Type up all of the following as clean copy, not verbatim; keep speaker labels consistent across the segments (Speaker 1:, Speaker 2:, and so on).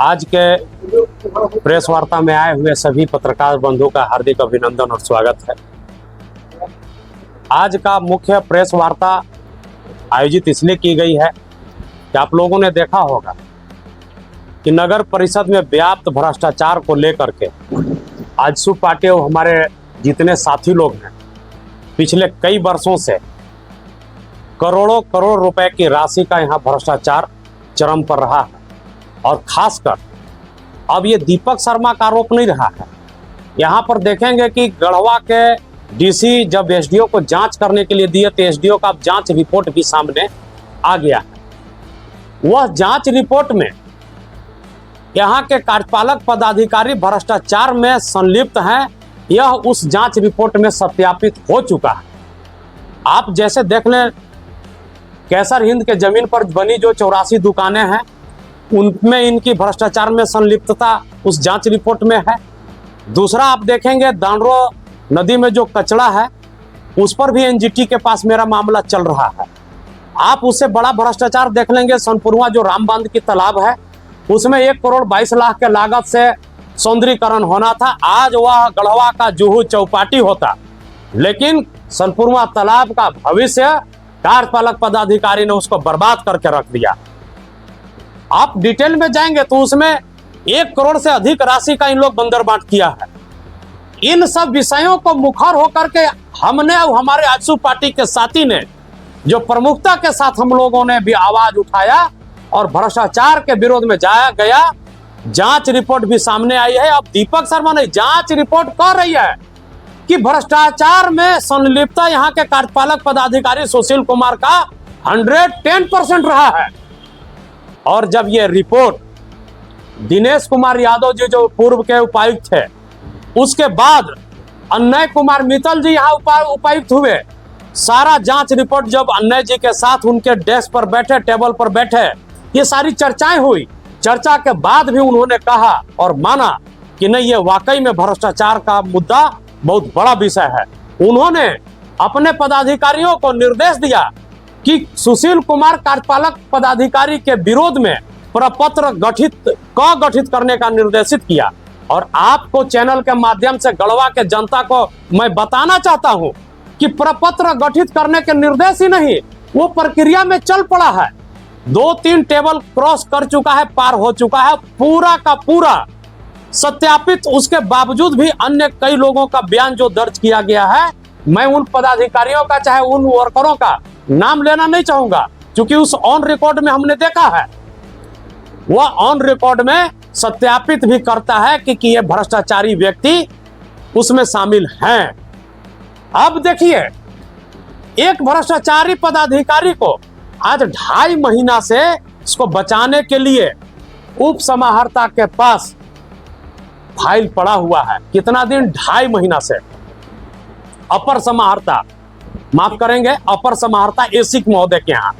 Speaker 1: आज के प्रेस वार्ता में आए हुए सभी पत्रकार बंधु का हार्दिक अभिनंदन और स्वागत है। आज का मुख्य प्रेस वार्ता आयोजित इसलिए की गई है कि आप लोगों ने देखा होगा कि नगर परिषद में व्याप्त भ्रष्टाचार को लेकर के आजसू पार्टी और हमारे जितने साथी लोग हैं पिछले कई वर्षों से करोड़ों करोड़ रुपए की राशि का यहाँ भ्रष्टाचार चरम पर रहा है। और खासकर अब ये दीपक शर्मा का आरोप नहीं रहा है। यहाँ पर देखेंगे कि गढ़वा के डीसी जब एसडीओ को जांच करने के लिए दिए तो एसडीओ का जांच रिपोर्ट भी सामने आ गया है। वह जांच रिपोर्ट में यहाँ के कार्यपालक पदाधिकारी भ्रष्टाचार में संलिप्त हैं, यह उस जांच रिपोर्ट में सत्यापित हो चुका है। आप जैसे देख लें, कैसर हिंद के जमीन पर बनी जो 84 दुकानें हैं उनमें इनकी भ्रष्टाचार में संलिप्तता उस जांच रिपोर्ट में है। दूसरा आप देखेंगे दांडरो नदी में जो कचरा है उस पर भी एनजीटी के पास मेरा मामला चल रहा है। आप उससे बड़ा भ्रष्टाचार देख लेंगे, सोनपुरवा जो राम बांध की तालाब है उसमें 1 करोड़ 22 लाख के लागत से सौंदर्यीकरण होना था। आज वह गढ़वा का जुहू चौपाटी होता, लेकिन सोनपुरवा तालाब का भविष्य कार्यपालक पदाधिकारी ने उसको बर्बाद करके रख दिया। आप डिटेल में जाएंगे तो उसमें 1 करोड़ से अधिक राशि का इन लोग बंदरबाट किया है। इन सब विषयों को मुखर होकर के हमने और हमारे आजसू पार्टी के साथी ने जो प्रमुखता के साथ हम लोगों ने भी आवाज उठाया और भ्रष्टाचार के विरोध में जाया गया। जांच रिपोर्ट भी सामने आई है। अब दीपक शर्मा ने जांच रिपोर्ट कह रही है कि भ्रष्टाचार में संलिप्तता यहाँ के कार्यपालक पदाधिकारी सुशील कुमार का 110% रहा है। और जब ये रिपोर्ट दिनेश कुमार यादव जी जो पूर्व के उपायुक्त थे, उसके बाद अन्नय कुमार मित्तल जी यहाँ उपायुक्त हुए, सारा जांच रिपोर्ट जब अन्नय जी के साथ उनके डेस्क पर बैठे, टेबल पर बैठे, ये सारी चर्चाएं हुई। चर्चा के बाद भी उन्होंने कहा और माना कि नहीं, ये वाकई में भ्रष्टाचार का मुद्दा बहुत बड़ा विषय है। उन्होंने अपने पदाधिकारियों को निर्देश दिया कि सुशील कुमार कार्यपालक पदाधिकारी के विरोध में प्रपत्र गठित करने का निर्देशित किया। और आपको चैनल के माध्यम से गढ़वा के जनता को मैं बताना चाहता हूं कि प्रपत्र गठित करने के निर्देश ही नहीं, वो प्रक्रिया में चल पड़ा है। 2-3 टेबल क्रॉस कर चुका है, पार हो चुका है, पूरा का पूरा सत्यापित। उसके बावजूद भी अन्य कई लोगों का बयान जो दर्ज किया गया है, मैं उन पदाधिकारियों का चाहे उन वर्करों का नाम लेना नहीं चाहूंगा, क्योंकि उस ऑन रिकॉर्ड में हमने देखा है, वह ऑन रिकॉर्ड में सत्यापित भी करता है कि ये भ्रष्टाचारी व्यक्ति उसमें शामिल हैं। अब देखिए, एक भ्रष्टाचारी पदाधिकारी को आज 2.5 महीना से इसको बचाने के लिए उप समाहर्ता के पास फाइल पड़ा हुआ है। कितना दिन? 2.5 महीना से। अपर समाहर्ता, माफ करेंगे, अपर समाहर्ता एसिक महोदय के यहाँ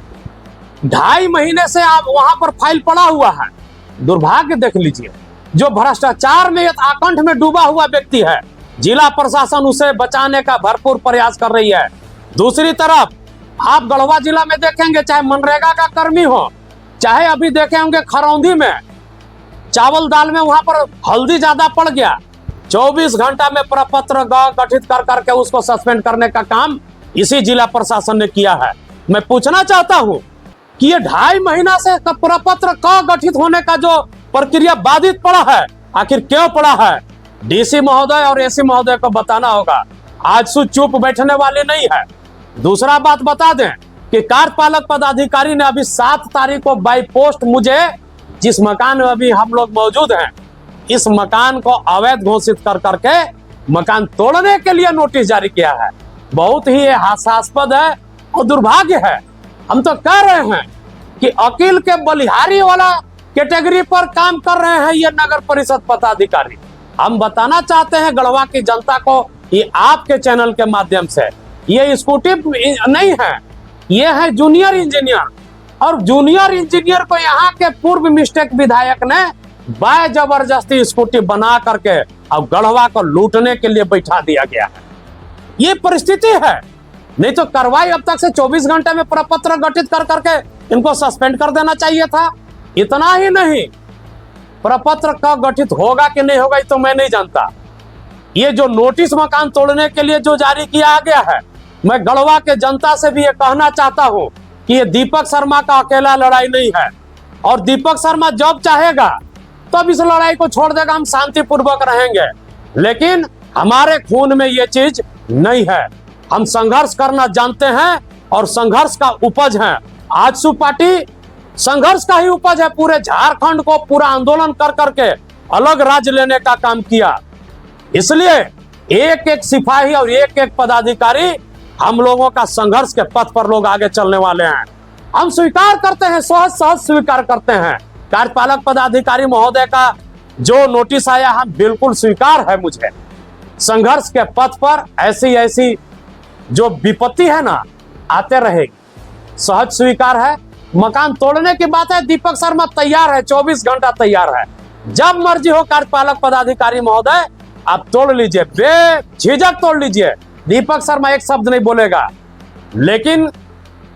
Speaker 1: 2.5 महीने से आप वहां पर फाइल पड़ा हुआ है। दुर्भाग्य देख लीजिए, जो भ्रष्टाचार में आकंठ में डूबा हुआ व्यक्ति है, जिला प्रशासन उसे बचाने का भरपूर प्रयास कर रही है। दूसरी तरफ आप गढ़वा जिला में देखेंगे, चाहे मनरेगा का कर्मी हो, चाहे अभी देखे होंगे खरौंदी में चावल दाल में वहां पर हल्दी ज्यादा पड़ गया, 24 घंटा में प्रपत्र गठित कर करके उसको सस्पेंड करने का काम इसी जिला प्रशासन ने किया है। मैं पूछना चाहता हूं कि ये 2.5 महीना से प्रपत्र का गठित होने का जो प्रक्रिया बाधित पड़ा है, आखिर क्यों पड़ा है? डीसी महोदय और एसी महोदय को बताना होगा। आजसू चुप बैठने वाले नहीं है। दूसरा बात बता दें कि कार्यपालक पदाधिकारी ने अभी 7 तारीख को बाई पोस्ट मुझे, जिस मकान में अभी हम लोग मौजूद हैं, इस मकान को अवैध घोषित कर करके मकान तोड़ने के लिए नोटिस जारी किया है। बहुत ही हास्यास्पद है और दुर्भाग्य है। हम तो कह रहे हैं कि अकील के बलिहारी वाला कैटेगरी पर काम कर रहे हैं ये नगर परिषद पदाधिकारी। हम बताना चाहते हैं गढ़वा की जनता को, ये आपके चैनल के माध्यम से, ये स्कूटी नहीं है, ये है जूनियर इंजीनियर। और जूनियर इंजीनियर को यहाँ के पूर्व मिस्टेक विधायक ने बाय जबरदस्ती स्कूटी बना करके अब गढ़वा को लूटने के लिए बैठा दिया गया है। ये परिस्थिति है। नहीं तो कार्रवाई अब तक से 24 घंटे में प्रपत्र गठित कर करके इनको सस्पेंड कर देना चाहिए था। इतना ही नहीं, प्रपत्र कब गठित होगा कि नहीं होगा ये तो मैं नहीं जानता। ये जो नोटिस मकान तोड़ने के लिए जो जारी किया गया है, मैं गढ़वा के जनता से भी ये कहना चाहता हूं कि ये दीपक शर्मा का अकेला लड़ाई नहीं है, और दीपक शर्मा जब चाहेगा तब इस लड़ाई को छोड़ देगा, हम शांतिपूर्वक रहेंगे। लेकिन हमारे खून में ये चीज नहीं है, हम संघर्ष करना जानते हैं और संघर्ष का उपज है। आजसू पार्टी संघर्ष का ही उपज है। पूरे झारखंड को पूरा आंदोलन कर करके अलग राज्य लेने का काम किया। इसलिए एक एक सिपाही और एक एक पदाधिकारी हम लोगों का संघर्ष के पथ पर लोग आगे चलने वाले हैं। हम स्वीकार करते हैं, सहज स्वीकार करते हैं कार्यपालक पदाधिकारी महोदय का जो नोटिस आया, हम बिल्कुल स्वीकार है मुझे। संघर्ष के पथ पर ऐसी ऐसी जो विपत्ति है ना आते रहेगी, सहज स्वीकार है। मकान तोड़ने की बात है, दीपक शर्मा तैयार है, 24 घंटा तैयार है। जब मर्जी हो कार्यपालक पदाधिकारी महोदय आप तोड़ लीजिए, बेझिझक तोड़ लीजिए, दीपक शर्मा एक शब्द नहीं बोलेगा। लेकिन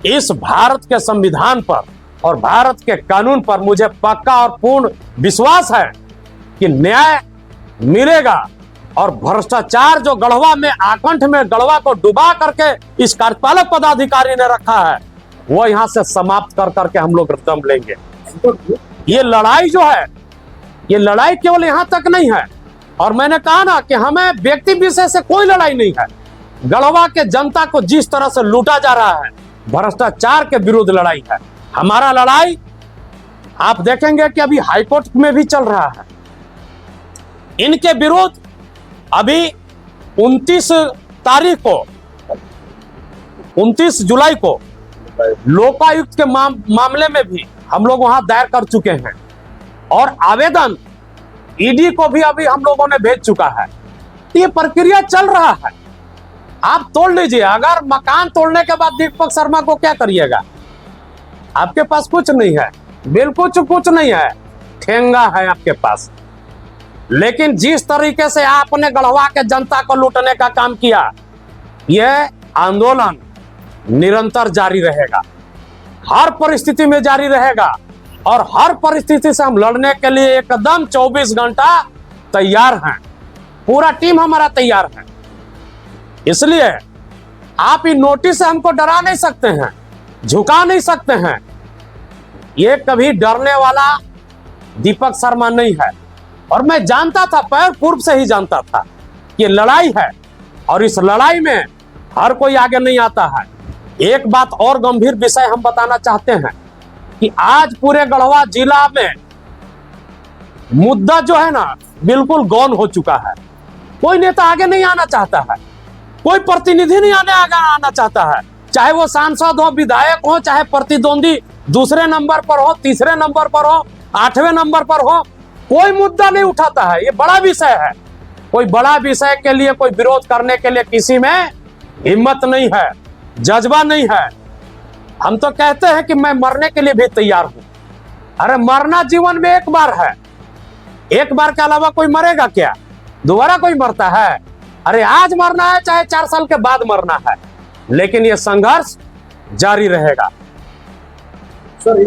Speaker 1: इस भारत के संविधान पर और भारत के कानून पर मुझे पक्का और पूर्ण विश्वास है कि न्याय मिलेगा, और भ्रष्टाचार जो गढ़वा में आकंठ में गढ़वा को डुबा करके इस कार्यपालक पदाधिकारी ने रखा है, वो यहां से समाप्त कर करके हम लोग दम लेंगे। ये लड़ाई जो है, ये लड़ाई केवल यहां तक नहीं है। और मैंने कहा ना कि हमें व्यक्ति विशेष से कोई लड़ाई नहीं है। गढ़वा के जनता को जिस तरह से लूटा जा रहा है, भ्रष्टाचार के विरुद्ध लड़ाई है हमारा लड़ाई। आप देखेंगे कि अभी हाईकोर्ट में भी चल रहा है इनके विरुद्ध। अभी 29 तारीख को 29 जुलाई को लोकायुक्त के मामले में भी हम लोग वहां दायर कर चुके हैं, और आवेदन ईडी को भी अभी हम लोगों ने भेज चुका है। ये प्रक्रिया चल रहा है, आप तोड़ लीजिए। अगर मकान तोड़ने के बाद दीपक शर्मा को क्या करिएगा? आपके पास कुछ नहीं है, बिल्कुल कुछ नहीं है, ठेंगा है आपके पास। लेकिन जिस तरीके से आपने गढ़वा के जनता को लूटने का काम किया, यह आंदोलन निरंतर जारी रहेगा, हर परिस्थिति में जारी रहेगा, और हर परिस्थिति से हम लड़ने के लिए एकदम 24 घंटा तैयार हैं। पूरा टीम हमारा तैयार है। इसलिए आप इन नोटिस से हमको डरा नहीं सकते हैं, झुका नहीं सकते हैं। ये कभी डरने वाला दीपक शर्मा नहीं है, और मैं जानता था, पूर्व से ही जानता था कि लड़ाई है, और इस लड़ाई में हर कोई आगे नहीं आता है। एक बात और गंभीर विषय हम बताना चाहते हैं कि आज पूरे गढ़वा जिला में मुद्दा जो है ना बिल्कुल गौन हो चुका है। कोई नेता आगे नहीं आना चाहता है, कोई प्रतिनिधि नहीं आगे आना चाहता है, चाहे वो सांसद हो, विधायक हो, चाहे प्रतिद्वंदी दूसरे नंबर पर हो, तीसरे नंबर पर हो, 8वें नंबर पर हो, कोई मुद्दा नहीं उठाता है। ये बड़ा विषय है, कोई बड़ा विषय के लिए कोई विरोध करने के लिए किसी में हिम्मत नहीं है, जज्बा नहीं है। हम तो कहते हैं कि मैं मरने के लिए भी तैयार हूं। अरे मरना जीवन में एक बार है, एक बार के अलावा कोई मरेगा क्या? दोबारा कोई मरता है? अरे आज मरना है, चाहे 4 साल के बाद मरना है, लेकिन यह संघर्ष जारी रहेगा। सर